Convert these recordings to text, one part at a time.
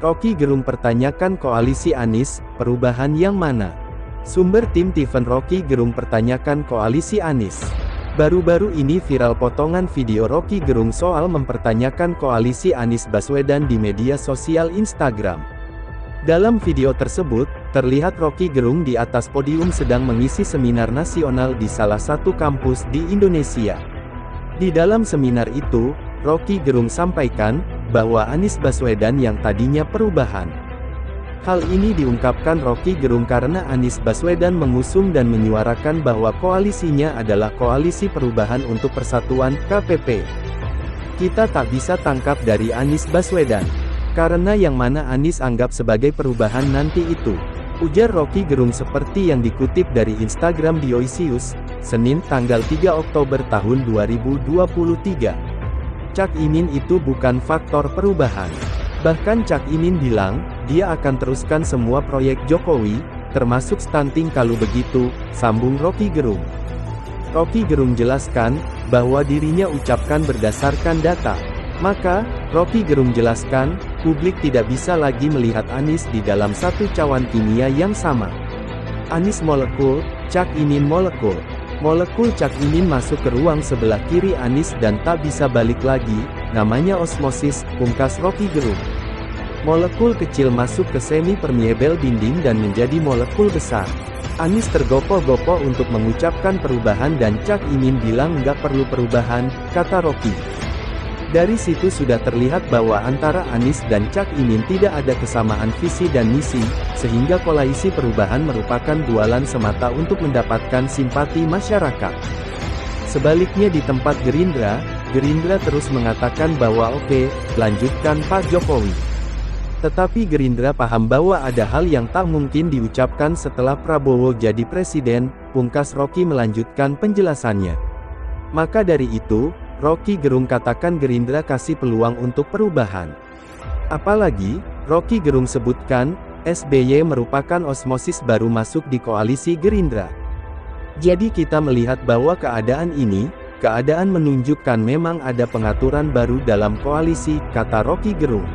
Rocky Gerung pertanyakan koalisi Anies, perubahan yang mana? Sumber tim Tiffen Rocky Gerung pertanyakan koalisi Anies. Baru-baru ini viral potongan video Rocky Gerung soal mempertanyakan koalisi Anies Baswedan di media sosial Instagram. Dalam video tersebut, terlihat Rocky Gerung di atas podium sedang mengisi seminar nasional di salah satu kampus di Indonesia. Di dalam seminar itu, Rocky Gerung sampaikan bahwa Anies Baswedan yang tadinya perubahan. Hal ini diungkapkan Rocky Gerung karena Anies Baswedan mengusung dan menyuarakan bahwa koalisinya adalah Koalisi Perubahan untuk Persatuan (KPP). Kita tak bisa tangkap dari Anies Baswedan, karena yang mana Anies anggap sebagai perubahan nanti itu, ujar Rocky Gerung seperti yang dikutip dari Instagram Dioisius, Senin tanggal 3 Oktober tahun 2023. Cak Imin itu bukan faktor perubahan. Bahkan Cak Imin bilang, dia akan teruskan semua proyek Jokowi, termasuk stunting kalau begitu, sambung Rocky Gerung. Rocky Gerung jelaskan, bahwa dirinya ucapkan berdasarkan data. Maka, Rocky Gerung jelaskan, publik tidak bisa lagi melihat Anies di dalam satu cawan kimia yang sama. Anies molekul, Cak Imin molekul. Molekul Cak Imin masuk ke ruang sebelah kiri Anies dan tak bisa balik lagi, namanya osmosis, pungkas Rocky Gerung. Molekul kecil masuk ke semi-permeable dinding dan menjadi molekul besar. Anies tergopoh-gopoh untuk mengucapkan perubahan dan Cak Imin bilang nggak perlu perubahan, kata Rocky. Dari situ sudah terlihat bahwa antara Anies dan Cak Imin tidak ada kesamaan visi dan misi, sehingga koalisi perubahan merupakan bualan semata untuk mendapatkan simpati masyarakat. Sebaliknya di tempat Gerindra, Gerindra terus mengatakan bahwa oke, lanjutkan Pak Jokowi. Tetapi Gerindra paham bahwa ada hal yang tak mungkin diucapkan setelah Prabowo jadi presiden, pungkas Rocky melanjutkan penjelasannya. Maka dari itu, Rocky Gerung katakan Gerindra kasih peluang untuk perubahan. Apalagi, Rocky Gerung sebutkan, SBY merupakan osmosis baru masuk di koalisi Gerindra. Jadi kita melihat bahwa keadaan menunjukkan memang ada pengaturan baru dalam koalisi, kata Rocky Gerung.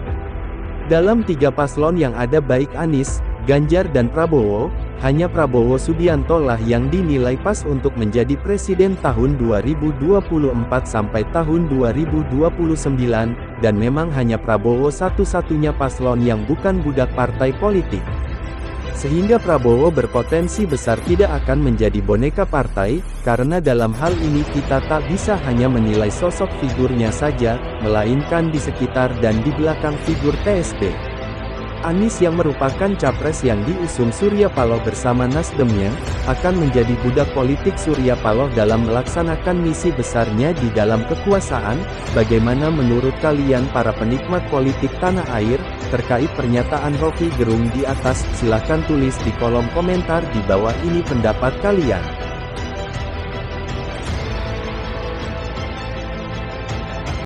Dalam 3 paslon yang ada baik Anies, Ganjar dan Prabowo, hanya Prabowo Subianto lah yang dinilai pas untuk menjadi presiden tahun 2024 sampai tahun 2029, dan memang hanya Prabowo satu-satunya paslon yang bukan budak partai politik. Sehingga Prabowo berpotensi besar tidak akan menjadi boneka partai, karena dalam hal ini kita tak bisa hanya menilai sosok figurnya saja, melainkan di sekitar dan di belakang figur TSB. Anies yang merupakan capres yang diusung Surya Paloh bersama Nasdemnya, akan menjadi budak politik Surya Paloh dalam melaksanakan misi besarnya di dalam kekuasaan. Bagaimana menurut kalian para penikmat politik tanah air, terkait pernyataan Rocky Gerung di atas? Silahkan tulis di kolom komentar di bawah ini pendapat kalian.